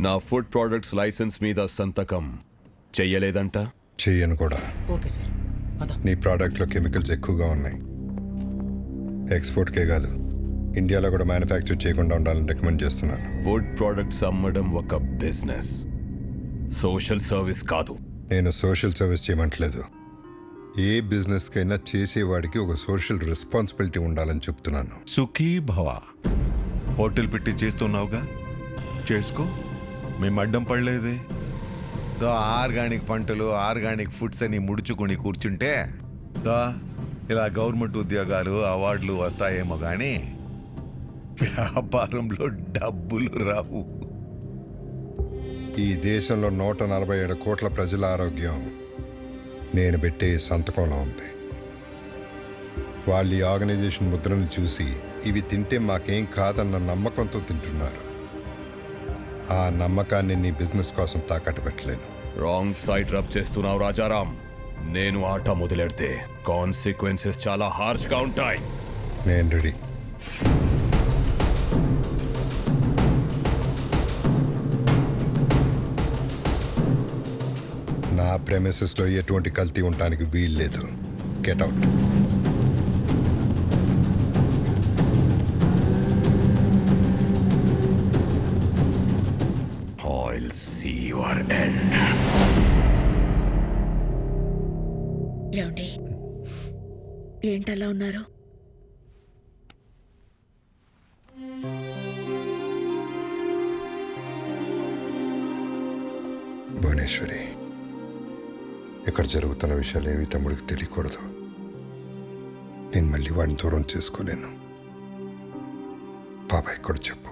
నా food products licence మీద సంతకం చెయ్యలేదంట. చెయ్యను కూడా. Okay sir. నీ ప్రోడక్ట్లో కెమికల్స్ ఎక్కువగా ఉన్నాయి. ఎక్స్పోర్ట్కే కాదు, ఇండియాలో కూడా మ్యానుఫ్యాక్చర్ చేయకుండా ఉండాలని రికమెండ్ చేస్తున్నాను. ఫుడ్ ప్రొడక్ట్స్ అమ్మడం ఒక బిజినెస్, సోషల్ సర్వీస్ కాదు. నేను సోషల్ సర్వీస్ చేయమంటలేదు. ఏ బిజినెస్కైనా చేసేవాడికి ఒక సోషల్ రెస్పాన్సిబిలిటీ ఉండాలని చెప్తున్నాను. సుఖీ భవ. హోటల్ పెట్టి చేస్తున్నావుగా, చేసుకో. మేము అడ్డం పడలేదే. ఆర్గానిక్ పంటలు, ఆర్గానిక్ ఫుడ్స్ అని ముడుచుకొని కూర్చుంటే ఇలా గవర్నమెంట్ ఉద్యోగాలు, అవార్డులు వస్తాయేమో కానీ వ్యాపారంలో డబ్బులు రావు. ఈ దేశంలో 147 కోట్ల ప్రజల ఆరోగ్యం నేను పెట్టే సంతకంలో ఉంది. వాళ్ళు ఈ ఆర్గనైజేషన్ ముద్రను చూసి ఇవి తింటే మాకేం కాదన్న నమ్మకంతో తింటున్నారు. ఆ నమ్మకాన్ని నీ బిజినెస్ కోసం తాకట్టు పెట్టలేను. రాంగ్ సైడ్ రబ్ చేస్తున్నావు రాజారాం. నేను ఆట మొదలెడితే కాన్సిక్వెన్సెస్ చాలా హార్ష్ గా ఉంటాయి. నేను రెడీ. నా ప్రెమిసెస్లో ఎటువంటి కల్తీ ఉండడానికి వీల్లేదు. Get out. I'll see your end. ఏమండి, ఏంటలా ఉన్నారు? భువనేశ్వరి, ఇక్కడ జరుగుతున్న విషయాలు ఏవి తమ్ముడికి తెలియకూడదు. నేను మళ్ళీ వాడిని దూరం చేసుకోలేను. బాబాయ్ కూడా చెప్పు.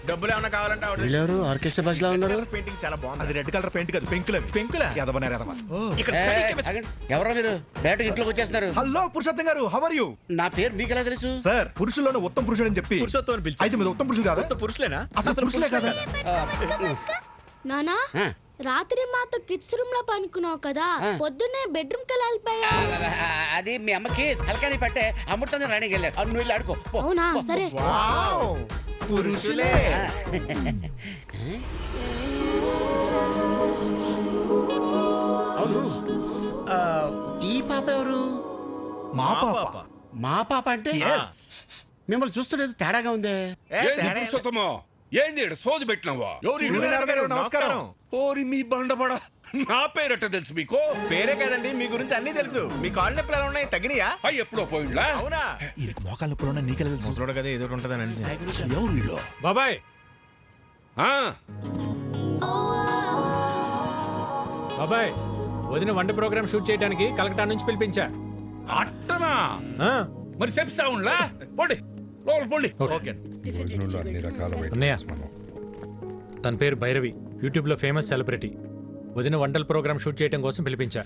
డబ్బులు ఏమన్నా కావాలంటే ఆర్కెస్ట్రా బస్ లో ఉన్నారు. పెయింటింగ్ చాలా బాగుంది. అది రెడ్ కలర్ పెయింట్ కదా, పెంకులా ఇక్కడ ఎవరో మీరు డైరెక్ట్ ఇంట్లోకి వచ్చేస్తున్నారు. హలో పురుషోత్తం గారు, హౌ ఆర్ యు? నా పేరు మీకు ఎలా తెలుసు? సార్, పురుషుల్లోనే ఉత్తమ పురుషుడు అని చెప్పి అయితే మీరు ఉత్తమ పురుషులు కాదా? పురుషులేనా? అసలు పురుషులే కదా. నానా, రాత్రి మాతో కిడ్స్ రూమ్ లో పనుకున్నావు కదా, పొద్దున్నే బెడ్రూమ్ కి వెళ్ళిపోయా. అది మీ అమ్మకి హల్కాని పట్టే అమృతంగా రాణికి వెళ్ళారు. నువ్వు వెళ్ళి ఆడుకో. అవునా? సరే. పురుషులే. అవును, ఈ పాప ఎవరు? మా పాప. మా పాప అంటే మిమ్మల్ని చూస్తున్నది తేడాగా ఉందే. ఏంది సోది పెట్టినావా? నమస్కారం. ఓరి మీ బండబడ, నా పేరట తెలుసు మీకు? పేరే కదండి, మీ గురించి అన్ని తెలుసు. మీ కాళ్ళు నొప్పులు ఎలా ఉన్నాయి? తగ్గినాయా? అయ్యి ఎప్పుడో పోయిండ్లా? అవునా? ఈయనకి మోకాళ్ళ నొప్పులు ఉన్నాయి, నీకెలా తెలుసు? ముసలోడు కదా, ఏదో ఉంటుందని. ఎవరు వీళ్ళు? బాబాయ్, బాబాయ్, వదిన వంట ప్రోగ్రామ్ షూట్ చేయడానికి కలకటా నుంచి పిలిపించా. అట్టనా? మరి చెప్తా ఉండ్లా? పోండి లోపల పోండి. భోజనంలో అన్ని రకాల అన్నయ్య, ఐటమ్స్ మనం. తన పేరు భైరవి, యూట్యూబ్ లో ఫేమస్ సెలబ్రిటీ. వదిన వంటల ప్రోగ్రామ్ షూట్ చేయడం కోసం పిలిపించా.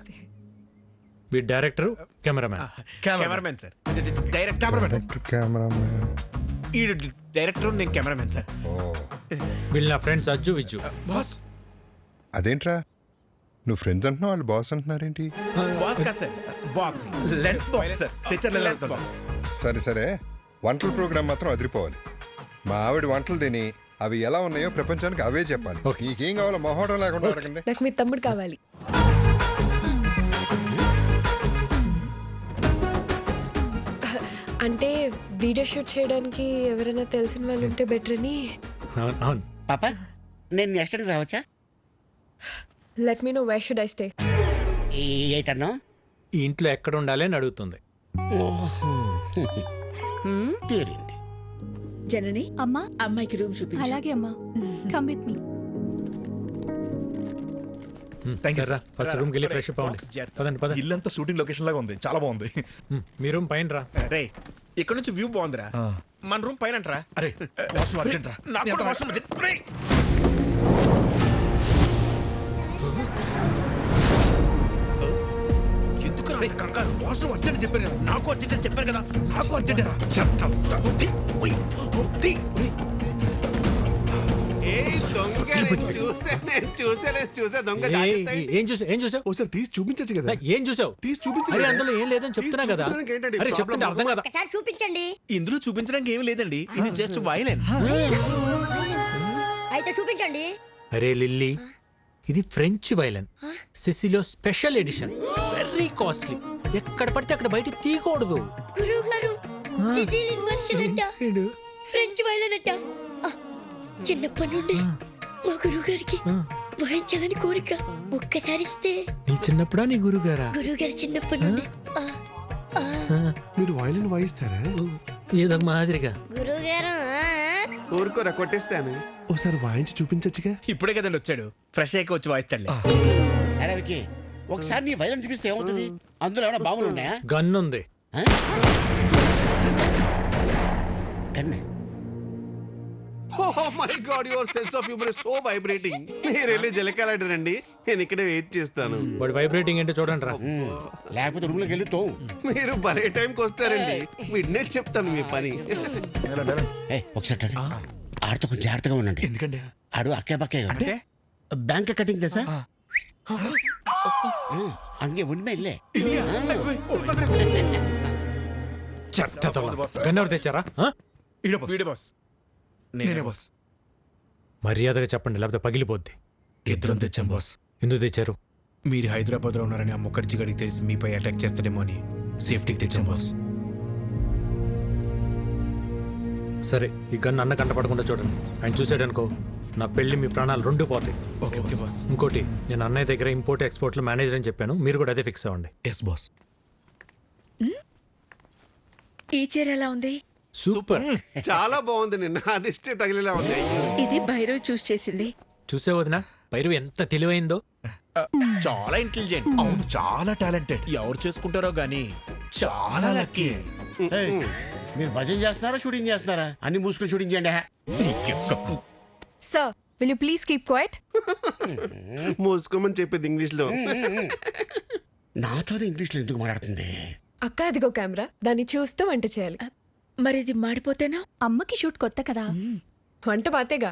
వీడి director, cameraman sir. Direct cameramen. Cameraman. ఈ డైరెక్టర్, నేను కెమెరామెన్ సార్. వీళ్ళు నా ఫ్రెండ్స్ అజ్జు, విజ్జు. బాస్. అదేంట్రా, నువ్వు ఫ్రెండ్స్ అంటున్నావు, వాళ్ళు బాస్ అంటున్నారేంటి? బాస్ కాదు sir, box. Lens box sir. తెచ్చర్ లెన్స్ బాక్స్. సరే సరే, వంటల ప్రోగ్రామ్ మాత్రం అదిరిపోవాలి. మా ఆవిడ వంటలు తిని అవి ఎలా ఉన్నాయో ప్రపంచానికి అవే చెప్పాలి. నీకేం కావాలో మొహోటం లేకుండా అడగండి. నాకు మీ తమ్ముడు కావాలి. అంటే వీడియో షూట్ చేయడానికి ఎవరైనా తెలిసిన వాళ్ళు ఉంటే బెటర్ అని. అవును. పాప, నేను నెక్స్ట్ అడిగి రావచ్చా? Let me know where should I stay. ఏటన్నా? ఈ ఇంట్లో ఎక్కడ ఉండాలి అని అడుగుతుంది. జనని, అమ్మా, అమ్మాయికి రూమ్ చూపించు. అలాగే అమ్మా. Come with me. First room కెళ్ళి ఫ్రెష్ అప్ అవ్వండి. పదండి పదండి. ఇల్లంతా షూటింగ్ లొకేషన్ లాగా ఉంది, చాలా బాగుంది. మీ రూమ్ పైన రా. రే, ఇక్కడ నుంచి వ్యూ బాగుందిరా. మన రూమ్ పైన రా. అరే, వాష్రూమ్ అర్జెంట్ రా. నాకు కూడా వాష్రూమ్ అర్జెంట్. రే, ఎందుకు రా కంగారు? వాష్రూమ్ అర్జెంట్ చెప్పాను కదా. నాకు అర్జెంట్ చెప్పాను కదా. నాకు అర్జెంట్ రా. చెప్తా. ఏ చూసా దొంగ ఏం చూసావు ఒకసారి తీసి చూపించచ్చు కదా ఏం చూసావు తీసి చూపించు అరే కదా. అందులో ఏం లేదని చెప్తున్నా కదా చూపించడానికి ఏంటండి అరే చెప్తుంటే problem? అర్థం కదా ఒకసారి చూపించండి. ఇందులో చూపించడానికి ఏమీ లేదండి ఇది జస్ట్ వైలెన్ అయితే చూపించండి. అరే లిల్లీ ఇది ఫ్రెంచ్ వైలన్ సిసిలో స్పెషల్ ఎడిషన్ వెరీ కాస్ట్లీ ఎక్కడ పడితే అక్కడ బయట తీయకూడదు గురువు గారు సిసిలియన్ వర్షన్ అంట, ఫ్రెంచ్ వైలన్ అంట. చిన్నప్పటి నుండి మా గురువు గారికి వాయించాలని కోరిక. ఒక్కసారి ఇస్తే. నీ చిన్నప్పుడా నీ గురుగారా గురువు గారు చిన్నప్పటి నుండి. మీరు వైలెన్ వాయిస్తారా ఏదో మాదిరిగా గురువు గారు ఊరుకోరా కొట్టేస్తాను ఒకసారి వాయించి చూపించచ్చుగా ఇప్పుడే కదండి వచ్చాడు ఫ్రెష్ అయ్యాక వచ్చి వాయిస్తాడులే అరే వికి ఒకసారి నీ వైలెన్ చూపిస్తే ఏమవుతుంది? అందులో ఏమైనా బాంబులు ఉన్నాయా? గన్ ఉంది కన్నే oh my god your sense of humour is so vibrating. మీరు వెళ్ళి జలకాలండి నేను ఇక్కడే వెయిట్ చేస్తాను. వాడు వైబ్రేటింగ్ ఏంటో చూడండి రా లేకపోతే రూమ్లోకి వెళ్ళి తోవు. మీరు భలే టైంకి వస్తారండి మిడ్నైట్ చెప్తాను మీ పని. ఒకసారి ఆడితో కొంచెం జాగ్రత్తగా ఉండండి. ఎందుకండి ఆడు అక్కే బక్కే అంటే బ్యాంక్ కటింగ్ తెసా అంగే ఉన్మే ఇల్లే గన్ ఎవరు తెచ్చారా వీడే బాస్ నేనే బాస్. మర్యాదగా చెప్పండి లేకపోతే పగిలిపోద్ది. ఇద్దరం తెచ్చాం బాస్. ఎందుకు తెచ్చారు? మీరు హైదరాబాద్ లో ఉన్నారని ఆ ముఖర్జీ గడికి తెలిసి మీపై అటాక్ చేస్తాడేమో అని సేఫ్టీకి తెచ్చాం బాస్. సరే ఈ గన్ అన్న కంటపడకుండా చూడండి. ఆయన చూసాడనుకో నా పెళ్లి మీ ప్రాణాలు రెండు పోతాయి. Okay boss. ఇంకోటి నేను అన్నయ్య దగ్గర ఇంపోర్ట్ ఎక్స్పోర్ట్ లో మేనేజర్ అని చెప్పాను, మీరు కూడా అదే ఫిక్స్ అవ్వండి. Yes boss. ఈ చీర ఎలా ఉంది? సూపర్. చాలా బాగుంది. నిన్న అదిష్టే తగిలేలా ఉంది. ఇది భైరవ్ చూస్ చేసింది. చూసే వదిన భైరవి ఎంత తెలివైందో. చాలా ఇంటెలిజెంట్. అవును చాలా టాలెంటెడ్. ఎవరు చేసుకుంటారో గానీ చాలా లక్కీ. మీరు భజన చేస్తున్నారా షూటింగ్ చేస్తున్నారా? అన్ని మూసుకుని షూటింగ్ చేయండి. Sir will you please keep quiet? మూసుకోమని చెప్పింది ఇంగ్లీష్ లో. నాతో ఇంగ్లీష్ లో ఎందుకు మాట్లాడుతుంది? అక్క అదిగో కెమెరా, దాన్ని చూస్తూ వంట చేయాలి. మరి ఇది మాడిపోతేనా? అమ్మకి షూట్ కొత్త కదా, వంట పాతేగా.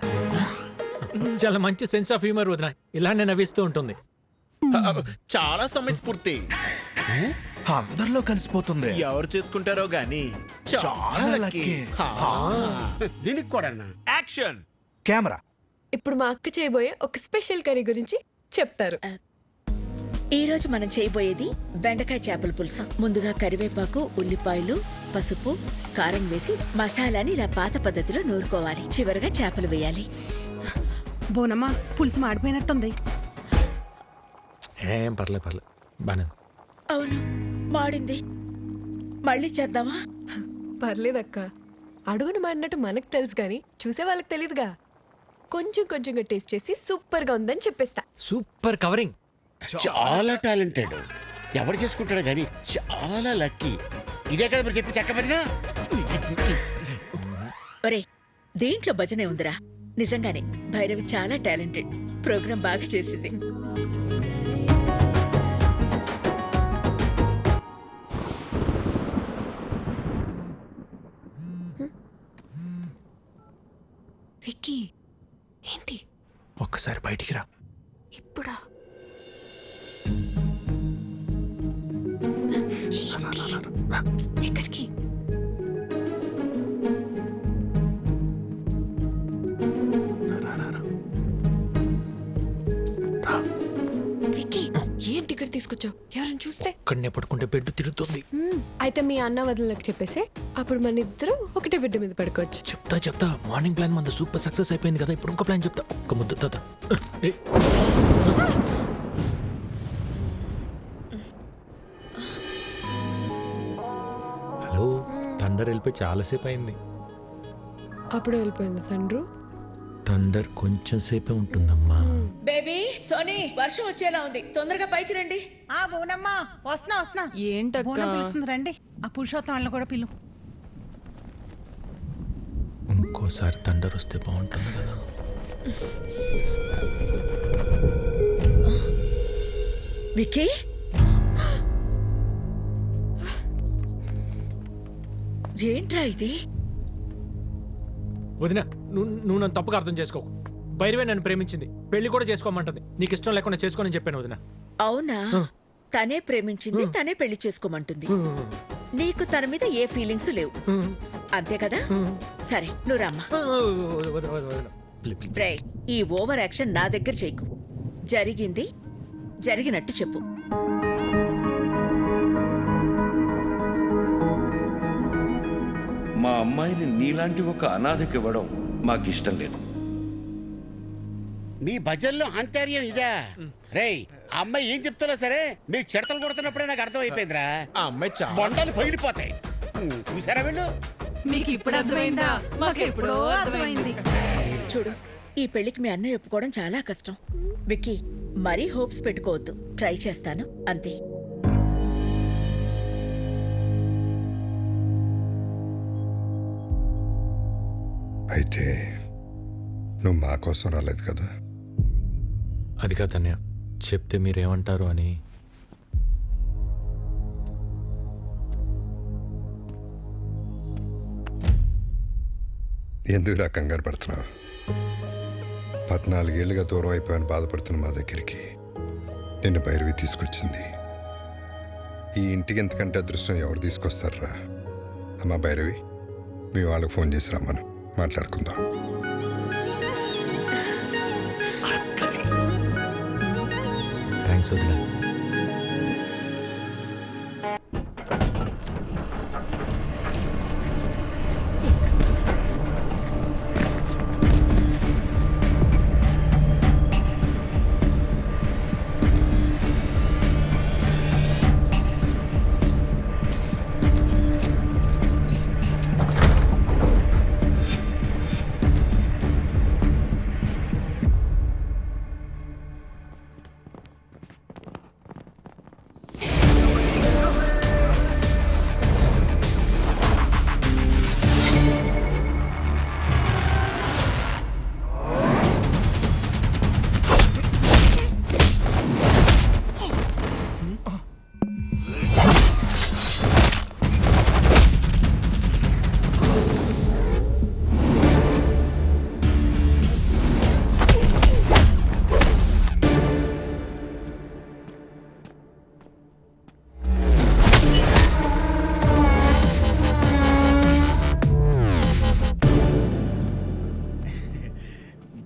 చాలా మంచి సెన్స్ ఆఫ్ హ్యూమర్ వదిన, ఇలానే నవ్విస్తూ ఉంటుంది. చాలా సమయస్ఫూర్తి. అందరిలో కలిసిపోతుంది. ఎవరు చేసుకుంటారో గానీ చాలా లక్కీ. దీనికి కూడా యాక్షన్ కెమెరా. ఇప్పుడు మా అక్క చేయబోయే ఒక స్పెషల్ కర్రీ గురించి చెప్తారు. ఈ రోజు మనం చేయబోయేది బెండకాయ చేపల పులుసు. ముందుగా కరివేపాకు, ఉల్లిపాయలు, పసుపు, కారం వేసి మసాలాని ఇలా పాత పద్ధతిలో నూరుకోవాలి. చివరగా చేపలు వేయాలి. బోనమ్మా పులుసు మాడిపోయినట్టుంది. ఏం పర్లేదు బానే. అవును మాడింది. మళ్ళీ చేద్దామా? పర్లేదక్క, అడుగును మాడినట్టు మనకు తెలుసు కానీ చూసే వాళ్ళకి తెలియదుగా. కొంచెం కొంచెంగా టేస్ట్ చేసి సూపర్ గా ఉందని చెప్పేస్తా. Super covering. చాలా టాలెంటెడ్. ఎవరు చేసుకుంటాడో గానీ చాలా లక్కీ. ఇదే కదా మీరు చెప్పి చెక్క భజన. ఒరే దేంట్లో భజనే ఉందిరా. నిజంగానే భైరవి చాలా టాలెంటెడ్. ప్రోగ్రాం బాగా చేసింది. విక్కీ ఏంటి? ఒక్కసారి బయటికి రా. ఇప్పుడా? ఎక్కడికి? విక్కీ ఏంటి ఇక్కడ తీసుకొచ్చావు? ఎవరైనా చూస్తే? ఇక్కడనే పడుకుంటే బెడ్ తిరుగుతుంది. అయితే మీ అన్న వదినలకు చెప్పేసి అప్పుడు మన ఇద్దరం ఒకటే బిడ్డ మీద పడుకోవచ్చు. చెప్తా. మార్నింగ్ ప్లాన్ మన సూపర్ సక్సెస్ అయిపోయింది కదా, ఇప్పుడు ఇంకో ప్లాన్ చెప్తా. ఒక ముద్ద తాత. హలో, థండర్ వెళ్ళిపోయి చాలాసేపు అయింది. అప్పుడు వెళ్ళిపోయింది తండ్రు. థండర్ కొంచెం సేపే ఉంటుందమ్మా. బేబీ సోనీ వర్షం వచ్చేలా ఉంది, తొందరగా పైకి రండి. ఆ బోనమ్మా వస్తున్నా. ఏంటక్క? బోనం పిలుస్తుంది రండి. ఆ పురుషోత్తం వాళ్ళని కూడా పిలు. ఇంకోసారి థండర్ వస్తే బాగుంటుంది కదా. విక్కీ ఏంట్రా ఇది? వదిన నువ్వు నన్ను తప్పుగా అర్థం చేసుకోకు. భైరవే నన్ను ప్రేమించింది, పెళ్లి కూడా చేసుకోమంటది. నీకు ఇష్టం లేకుండా చేసుకోని చెప్పాను వదిన. అవునా? తనే ప్రేమించింది, తనే పెళ్లి చేసుకోమంటుంది. నీకు తన మీద ఏ ఫీలింగ్స్ లేవు అంతే కదా? సరే నువ్వు రమ్మా. రేయ్, ఈ ఓవర్ యాక్షన్ నా దగ్గర చేయకు. జరిగింది జరిగినట్టు చెప్పు. మా అమ్మాయిని నీలాంటి ఒక అనాథకి ఇవ్వడం మాకిష్టం లేదు. మీ భజన్లో ఆంతర్యం ఇదా? రేయ్, ఆ అమ్మాయి ఏం చెప్తున్నా సరే మీరు చెడతలు కొడుతున్నప్పుడే నాకు అర్థం అయిపోయిందిరా. ఆ అమ్మాయి బొండాలు పగిలిపోతాయి. చూసారా వీళ్ళు? మీకు ఇప్పుడు అర్థమైందా? మాకు ఎప్పుడో అర్థమైంది. చూడు, ఈ పెళ్లికి మీ అన్నయ్య ఒప్పుకోవడం చాలా కష్టం. విక్కీ, మరీ హోప్స్ పెట్టుకోవద్దు. ట్రై చేస్తాను అంతే. అయితే నువ్వు మా కోసం రాలేదు కదా? అది కాదన్నయ్య, చెప్తే మీరేమంటారు అని. ఎందుకు రా కంగారు పడుతున్నావు? 14 ఏళ్ళుగా దూరం అయిపోయాను బాధపడుతున్న మా దగ్గరికి నిన్ను భైరవి తీసుకొచ్చింది. ఈ ఇంటికి ఎంతకంటే అదృష్టం ఎవరు తీసుకొస్తారా? అమ్మా భైరవి, మీ వాళ్ళకి ఫోన్ చేసి రమ్మను, మాట్లాడుకుందాం. థ్యాంక్స్ వదిన.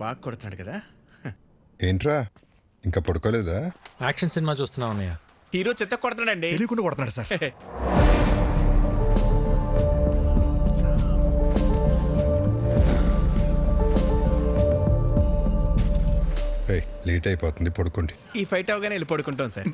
బాగా కొడుతున్నాడు కదా? ఏంట్రా ఇంకా పడుకోలేదా? యాక్షన్ సినిమా చూస్తున్నావు అన్నయ్య. హీరో చెత్త కొడుతున్నాడండి. తెలియకుండా కొడుతున్నాడు సార్. లేట్ అయిపోతుంది, పడుకోండి. ఈ ఫైట్ అవగానే వెళ్ళి పడుకుంటాం సార్.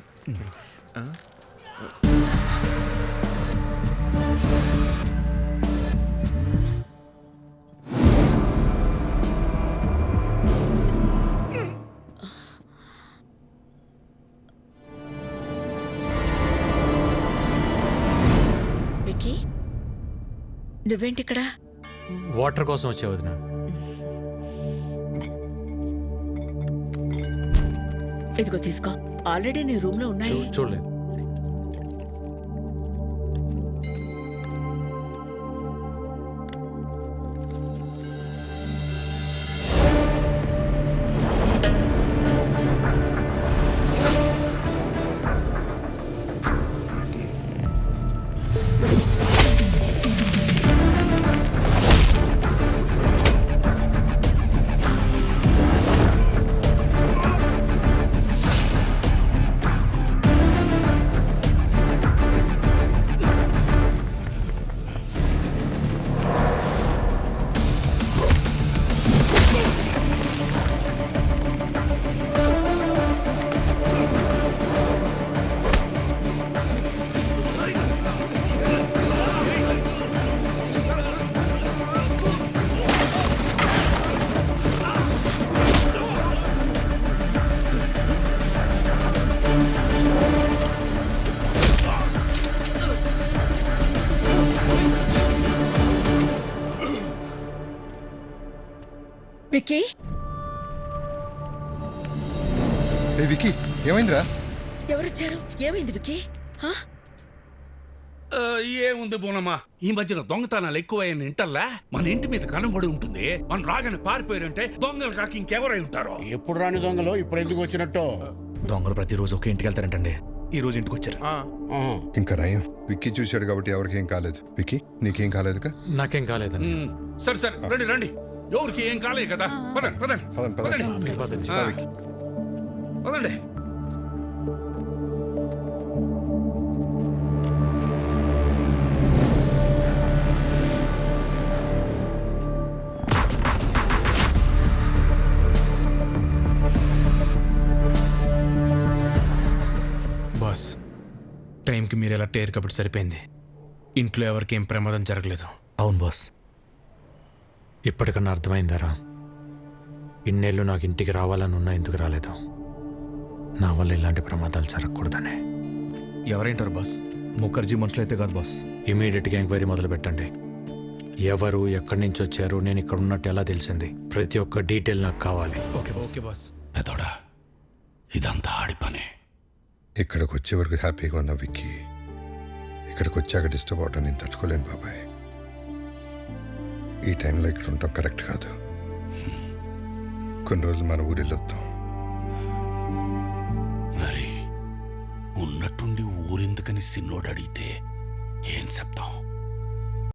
విక్కీ, నువ్వేంటి ఇక్కడ? వాటర్ కోసం వచ్చే వదిన. ఇదిగో తీసుకో. ఆల్రెడీ నీ రూమ్ లో ఉన్నాయి. చూడలేదు. విక్కీ, విక్కీ ఏమైందిరా? ఎవరొచ్చారు? ఏమైంది విక్కీ? ఏముంది బోనమ్మా, ఈ మధ్యన దొంగతనాలు ఎక్కువైన ఇంటల్లా మన ఇంటి మీద కనబడి ఉంటుంది. మనం రాగానే పారిపోయారంటే దొంగలు కాక ఇంకెవరై ఉంటారో. ఎప్పుడు రాని దొంగలు ఇప్పుడు ఎందుకు వచ్చినట్టు? దొంగలు ప్రతిరోజు ఒక ఇంటికి వెళ్తారంటండి. ఈ రోజు ఇంటికి వచ్చారు. ఇంకా నయం విక్కీ చూశాడు కాబట్టి ఎవరికి ఏం కాలేదు. విక్కీ నీకేం కాలేదుగా? నాకేం కాలేదండి. సరే సరే రండి రండి, ఎవరికి ఏం కాలేదు కదా. పదండి పదండి పదండి. పదండి. బాస్, టైంకి మీరు ఎలా టేర్ కాబట్టి సరిపోయింది. ఇంట్లో ఎవరికి ఏం ప్రమాదం జరగలేదు. అవును బాస్. ఇప్పటికన్నా అర్థమైందారా? ఇన్నేళ్ళు నాకు ఇంటికి రావాలని ఉన్నా ఎందుకు రాలేదు? నా వల్ల ఇలాంటి ప్రమాదాలు జరగకూడదనే. ఎవరేంటారు బాస్? ముఖర్జీ మనుషులు అయితే కాదు బాస్. ఇమీడియట్గా ఎంక్వైరీ మొదలు పెట్టండి. ఎవరు ఎక్కడి నుంచి వచ్చారు, నేను ఇక్కడ ఉన్నట్టు ఎలా తెలిసింది, ప్రతి ఒక్క డీటెయిల్ నాకు కావాలి. Okay boss. పెదోడా, ఇదంతా ఆడి పనే. ఇక్కడికి వచ్చే వరకు హ్యాపీగా ఉన్న విక్కీ ఇక్కడికి వచ్చాక డిస్టర్బ్ అవటం నేను తట్టుకోలేను బాబాయ్. ఈ టైంలో ఇక్కడ ఉండటం కరెక్ట్ కాదు. కొన్ని రోజులు మన ఊరు వెళ్ళొద్దాం. మరి ఉన్నట్టుండి ఊరెందుకని సిన్నోడు అడిగితే ఏం చెప్తాం?